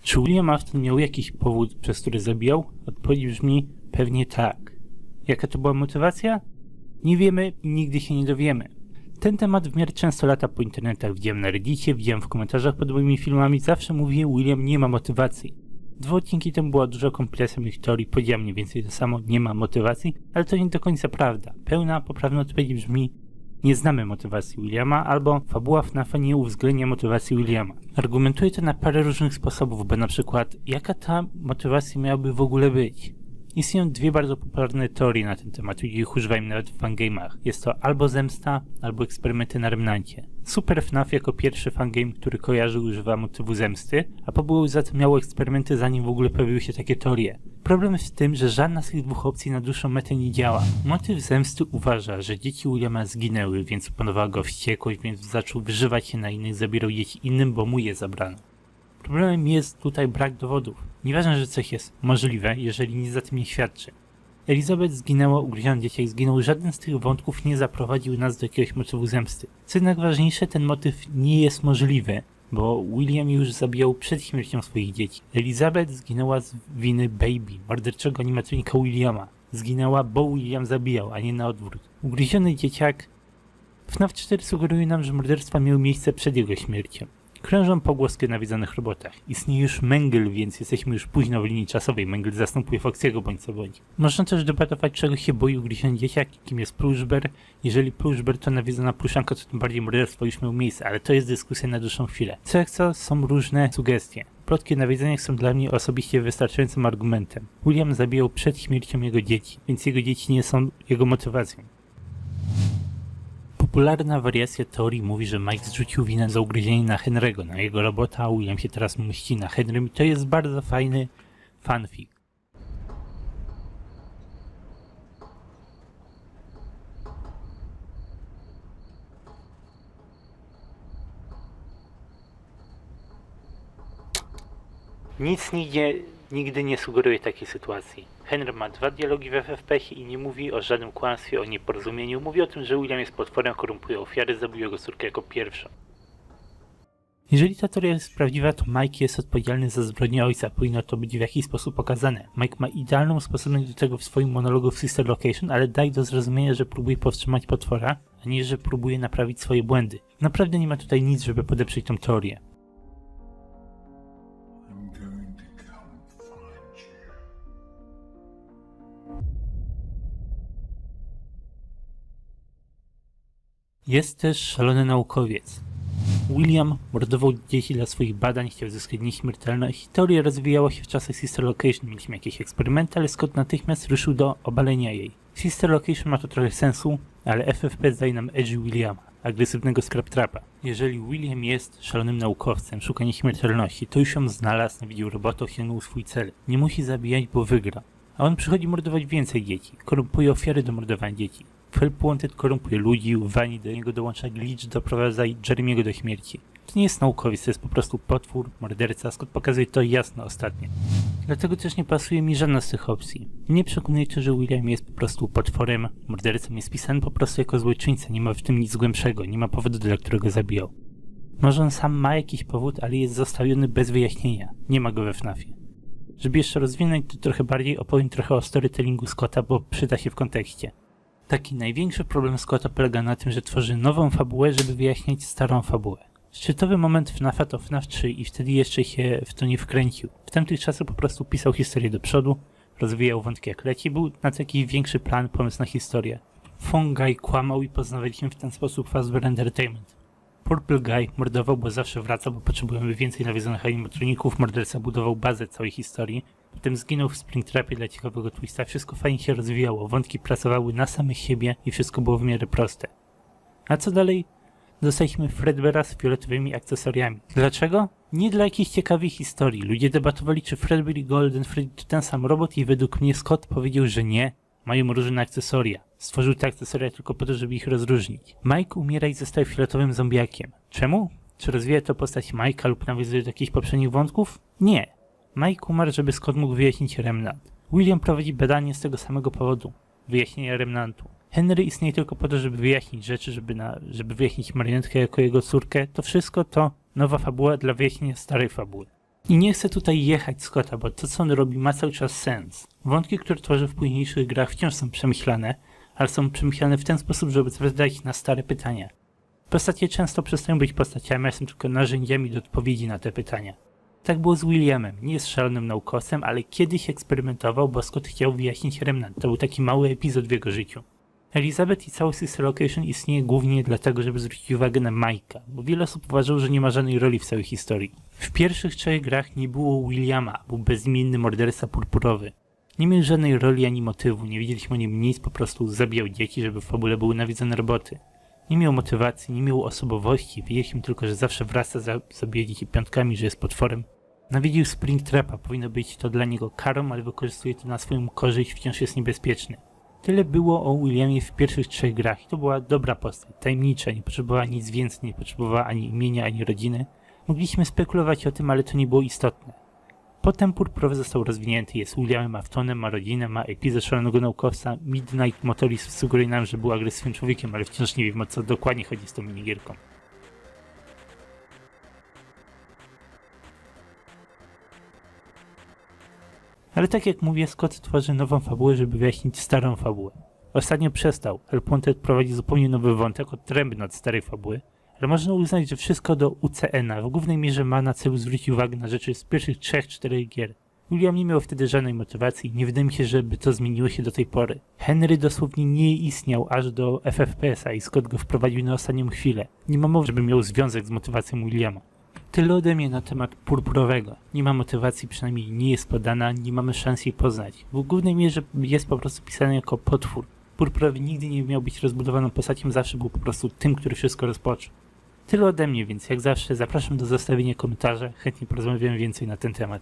Czy William Afton miał jakiś powód, przez który zabijał? Odpowiedź brzmi pewnie tak. Jaka to była motywacja? Nie wiemy i nigdy się nie dowiemy. Ten temat w miarę często lata po internetach. Widziałem na Reddicie, widziałem w komentarzach pod moimi filmami. Zawsze mówię, William nie ma motywacji. 2 odcinki temu była duża kompilacja moich teorii. Powiedziałem mniej więcej to samo, nie ma motywacji, ale to nie do końca prawda. Pełna, poprawna odpowiedź brzmi nie znamy motywacji Williama, albo fabuła FNAF-a nie uwzględnia motywacji Williama. Argumentuję to na parę różnych sposobów, bo na przykład jaka ta motywacja miałaby w ogóle być? Istnieją 2 bardzo popularne teorie na ten temat, ludzie ich używają nawet w fangame'ach. Jest to albo zemsta, albo eksperymenty na Remnancie. Super FNAF jako pierwszy fangame, który kojarzy, używa motywu zemsty, a pobyło za to miało eksperymenty, zanim w ogóle pojawiły się takie teorie. Problem jest w tym, że żadna z tych 2 opcji na dłuższą metę nie działa. Motyw zemsty uważa, że dzieci Williama zginęły, więc opanowała go wściekłość, więc zaczął wyżywać się na innych, zabierał dzieci innym, bo mu je zabrano. Problemem jest tutaj brak dowodów. Nieważne, że coś jest możliwe, jeżeli nic za tym nie świadczy. Elizabeth zginęła, ugryziony dzieciak zginął, żaden z tych wątków nie zaprowadził nas do jakiegoś motywu zemsty. Co jednak ważniejsze, ten motyw nie jest możliwy, bo William już zabijał przed śmiercią swoich dzieci. Elizabeth zginęła z winy Baby, morderczego animatronika Williama. Zginęła, bo William zabijał, a nie na odwrót. Ugryziony dzieciak... FNAF 4 sugeruje nam, że morderstwa miały miejsce przed jego śmiercią. Krążą pogłoski o nawiedzonych robotach. Istnieje już Mengel, więc jesteśmy już późno w linii czasowej. Mengel zastępuje Foxiego bądź co bądź. Można też debatować, czego się boi ugryziony dzieciak, kim jest Pluszber. Jeżeli Pluszber to nawiedzona pluszanka, to tym bardziej morderstwo już miało miejsce, ale to jest dyskusja na dłuższą chwilę. Co jak co, są różne sugestie. Plotki o nawiedzeniach są dla mnie osobiście wystarczającym argumentem. William zabijał przed śmiercią jego dzieci, więc jego dzieci nie są jego motywacją. Popularna wariacja teorii mówi, że Mike zrzucił winę za ugryzienie na Henry'ego, na jego robota, a William się teraz mści na Henrym i to jest bardzo fajny fanfic. Nic nigdy nie sugeruje takiej sytuacji. Henry ma 2 dialogi w FFP i nie mówi o żadnym kłamstwie, o nieporozumieniu. Mówi o tym, że William jest potworem, korumpuje ofiary, zabił jego córkę jako pierwszą. Jeżeli ta teoria jest prawdziwa, to Mike jest odpowiedzialny za zbrodnię ojca. Powinno to być w jakiś sposób pokazane. Mike ma idealną sposobność do tego w swoim monologu w Sister Location, ale daj do zrozumienia, że próbuje powstrzymać potwora, a nie, że próbuje naprawić swoje błędy. Naprawdę nie ma tutaj nic, żeby podeprzeć tą teorię. Jest też szalony naukowiec. William mordował dzieci dla swoich badań, chciał zyskać nieśmiertelność. Teoria rozwijała się w czasach Sister Location, mieliśmy jakieś eksperymenty, ale Scott natychmiast ruszył do obalenia jej. Sister Location ma to trochę sensu, ale FFP daje nam Edgy Williama, agresywnego Scraptrapa. Jeżeli William jest szalonym naukowcem, szuka nieśmiertelności, to już ją znalazł, nawidził robotów, osiągnął swój cel. Nie musi zabijać, bo wygra. A on przychodzi mordować więcej dzieci, korumpuje ofiary do mordowania dzieci. Help Wanted korumpuje ludzi, Wani do niego dołącza Glitch, doprowadza Jeremiego do śmierci. To nie jest naukowiec, to jest po prostu potwór, morderca, Scott pokazuje to jasno ostatnio. Dlatego też nie pasuje mi żadna z tych opcji. Nie przekonuje to, że William jest po prostu potworem, mordercą, jest pisany po prostu jako złoczyńca, nie ma w tym nic głębszego, nie ma powodu, dla którego zabijał. Może on sam ma jakiś powód, ale jest zostawiony bez wyjaśnienia, nie ma go we FNAF-ie. Żeby jeszcze rozwinąć to trochę bardziej, opowiem trochę o storytellingu Scotta, bo przyda się w kontekście. Taki największy problem Scotta polega na tym, że tworzy nową fabułę, żeby wyjaśniać starą fabułę. Szczytowy moment FNAF-a to FNAF 3 i wtedy jeszcze się w to nie wkręcił. W tamtych czasach po prostu pisał historię do przodu, rozwijał wątki jak leci, był na to jakiś większy plan, pomysł na historię. Fungi kłamał i poznawaliśmy w ten sposób Fazbear Entertainment. Purple Guy mordował, bo zawsze wraca, bo potrzebujemy więcej nawiedzonych animatroników, morderca budował bazę całej historii. Potem zginął w Springtrapie dla ciekawego twista, wszystko fajnie się rozwijało, wątki pracowały na samych siebie i wszystko było w miarę proste. A co dalej? Dostaliśmy Fredbeara z fioletowymi akcesoriami. Dlaczego? Nie dla jakiejś ciekawej historii. Ludzie debatowali, czy Fredbear i Golden Freddy to ten sam robot i według mnie Scott powiedział, że nie. Mają różne akcesoria. Stworzył te akcesoria tylko po to, żeby ich rozróżnić. Mike umiera i zostaje fioletowym zombiakiem. Czemu? Czy rozwija to postać Mike'a lub nawiązuje do jakichś poprzednich wątków? Nie. Mike umarł, żeby Scott mógł wyjaśnić Remnant. William prowadzi badanie z tego samego powodu. Wyjaśnienia Remnantu. Henry istnieje tylko po to, żeby wyjaśnić rzeczy, żeby wyjaśnić marionetkę jako jego córkę. To wszystko to nowa fabuła dla wyjaśnienia starej fabuły. I nie chcę tutaj jechać Scotta, bo to co on robi ma cały czas sens. Wątki, które tworzy w późniejszych grach wciąż są przemyślane, ale są przemyślane w ten sposób, żeby odpowiadać na stare pytania. Postacie często przestają być postaciami, a są tylko narzędziami do odpowiedzi na te pytania. Tak było z Williamem, nie jest szalonym naukowcem, ale kiedyś eksperymentował, bo Scott chciał wyjaśnić Remnant. To był taki mały epizod w jego życiu. Elizabeth i cały Sister Location istnieje głównie dlatego, żeby zwrócić uwagę na Mike'a, bo wiele osób uważało, że nie ma żadnej roli w całej historii. W pierwszych 3 grach nie było Williama, był bezimienny morderca purpurowy. Nie miał żadnej roli ani motywu, nie wiedzieliśmy o nim nic, po prostu zabijał dzieci, żeby w fabule były nawiedzone roboty. Nie miał motywacji, nie miał osobowości, wiedzieliśmy tylko, że zawsze wraca, zabija dzieci piątkami, że jest potworem. Nawiedził Springtrapa, powinno być to dla niego karą, ale wykorzystuje to na swoją korzyść, wciąż jest niebezpieczny. Tyle było o Williamie w pierwszych 3 grach i to była dobra postać, tajemnicza, nie potrzebowała nic więcej, nie potrzebowała ani imienia, ani rodziny. Mogliśmy spekulować o tym, ale to nie było istotne. Potem Purpurowy został rozwinięty, jest Williamem Aftonem, ma rodzinę, ma epizod szalonego naukowca. Midnight Motorist sugeruje nam, że był agresywnym człowiekiem, ale wciąż nie wiem, o co dokładnie chodzi z tą minigierką. Ale tak jak mówię, Scott tworzy nową fabułę, żeby wyjaśnić starą fabułę. Ostatnio przestał, Hellpointed prowadzi zupełnie nowy wątek, odrębny od starej fabuły, ale można uznać, że wszystko do UCN-a w głównej mierze ma na celu zwrócić uwagę na rzeczy z pierwszych 3-4 gier. William nie miał wtedy żadnej motywacji i nie wydaje mi się, żeby to zmieniło się do tej pory. Henry dosłownie nie istniał aż do FFPS-a i Scott go wprowadził na ostatnią chwilę. Nie ma mowy, żeby miał związek z motywacją Williama. Tyle ode mnie na temat Purpurowego. Nie ma motywacji, przynajmniej nie jest podana, nie mamy szans jej poznać. W głównej mierze jest po prostu pisany jako potwór. Purpurowy nigdy nie miał być rozbudowaną postacią, zawsze był po prostu tym, który wszystko rozpoczął. Tyle ode mnie, więc jak zawsze zapraszam do zostawienia komentarza, chętnie porozmawiam więcej na ten temat.